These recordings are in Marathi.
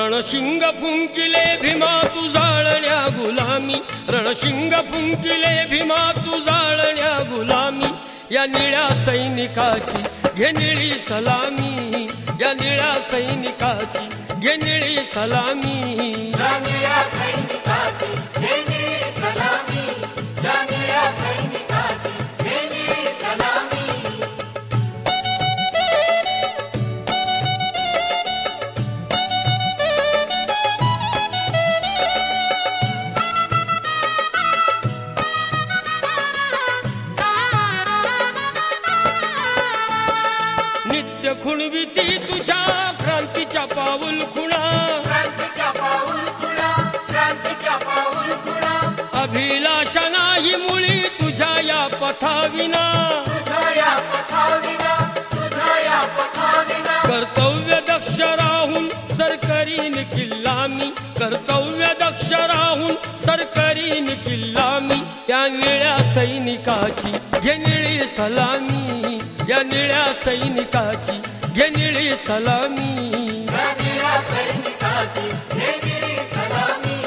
रणशिंग फुंकिले भीमा तू जाळण्या गुलामी, रणशिंग फुंकिले भीमा तू जाळण्या गुलामी। या निळ्या सैनिकाची घे निळी सलामी, या निळ्या सैनिकाची घे निळी सलामी। या निळ्या सैनिकाची घे निळी सलामी, या निळ्या सैनिकाची घे निळी सलामी। नित्य खुणविती तुझ्या क्रांतीच्या पाऊल खुणा, क्रांतीच्या पाऊल खुणा, क्रांतीच्या पाऊल खुणा। अभिलाषा नाही मुळी तुझ्या या पथाविना, तुझ्या या पथाविना, तुझ्या या पथाविना। कर्तव्य दक्ष राहून सरकरीन किल्ला मी, कर्तव्य दक्ष राहून सरकरीन किल्ला मी। या निळ्या सैनिकाची घे निळी सलामी, या निळ्या सैनिकाची घे निळी सलामी। या निळ्या सैनिकाची घे निळी सलामी,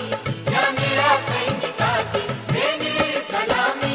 या निळ्या सैनिकाची घे निळी सलामी।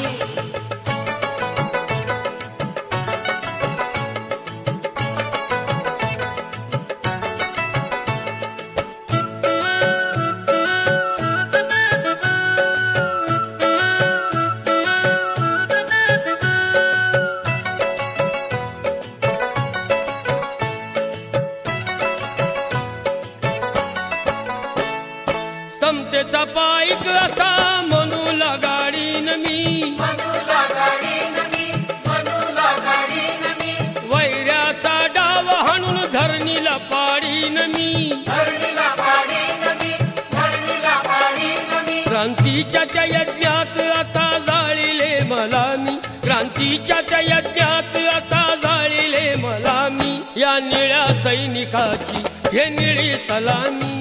समतेचा पाईक असा मनूला गाडीन मी, मनूला गाडीन मी, मनूला गाडीन मी। वैऱ्याचा डाव हाणून धरणीला पाडीन मी, धरणीला पाडीन मी, धरणीला पाडीन मी। क्रांतीच्या त्या यज्ञात आता जाळिले मला मी, क्रांतीच्या त्या यज्ञात आता जाळिले मला मी। या निळ्या सैनिकाची घे निळी सलामी,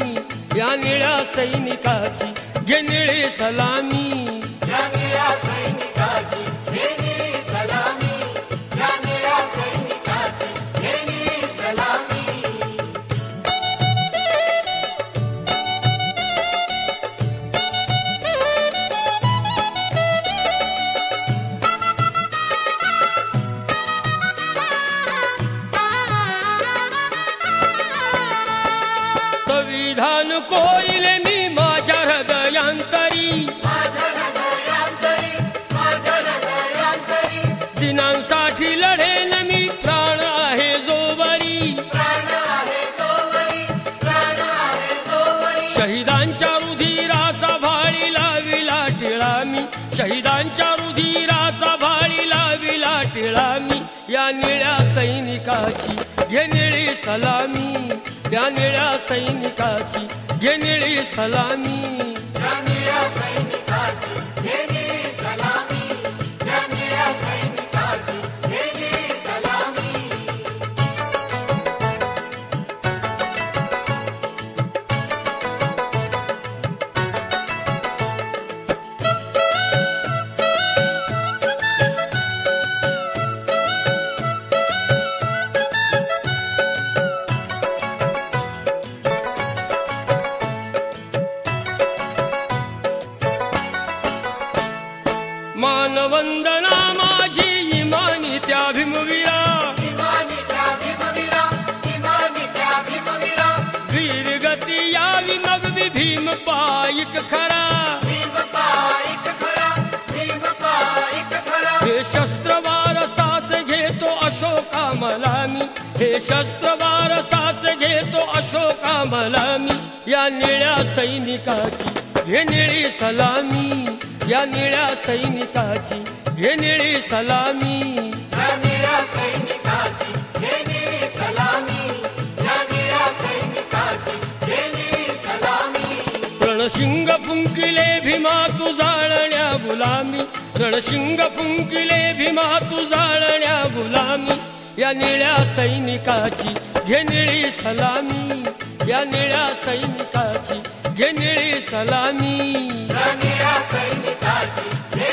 या निळ्या सैनिकाची घे निळी सलामी। या निळ्या सैनिकाची घे निळी सलामी, या निळ्या सैनिकाची घे निळी सलामी। संविधान कोरिले मी माझ्या हृदयांतरी, माझ्या हृदयांतरी, माझ्या हृदयांतरी। दिनांसाठी लढेन मी प्राण आहे जोवरी, प्राण आहे जोवरी, प्राण आहे जोवरी। शहीदांच्या रुधिराचा भाळी लाविला टिळा मी, शहीदांच्या रुधिराचा भाळी लाविला टिळा मी। या निळ्या सैनिकाची घे निळी सलामी, या निळ्या सैनिकाची घे निळी सलामी। या निळ्या सैनिकाची घे निळी सलामी, या निळ्या सैनिकाची घे निळी सलामी। मानवंदना माझी इमानी त्या भीमवीरा, इमानी त्या भीमवीरा, इमानी त्या भीमवीरा। वीर गती यावी मग मी भीम पाईक खरा, भीम पाईक खरा, भीम पाईक खरा। हे शस्त्र वारसाच घेतो अशोका मला मी, हे शस्त्र वारसाच घेतो अशोका मला मी। या निळ्या सैनिकाची घे निळी सलामी, या निळ्या सैनिकाची घे निळी सलामी। या निळ्या सैनिकाची घे निळी सलामी, या निळ्या सैनिकाची घे निळी सलामी। रणशिंग फुंकिले भीमा तू जाळण्या गुलामी, रणशिंग फुंकिले भीमा तू जाळण्या गुलामी। या निळ्या सैनिकाची घे निळी सलामी, या निळ्या सैनिकाची घे निळी सलामी। या निळ्या सैनिकाची घे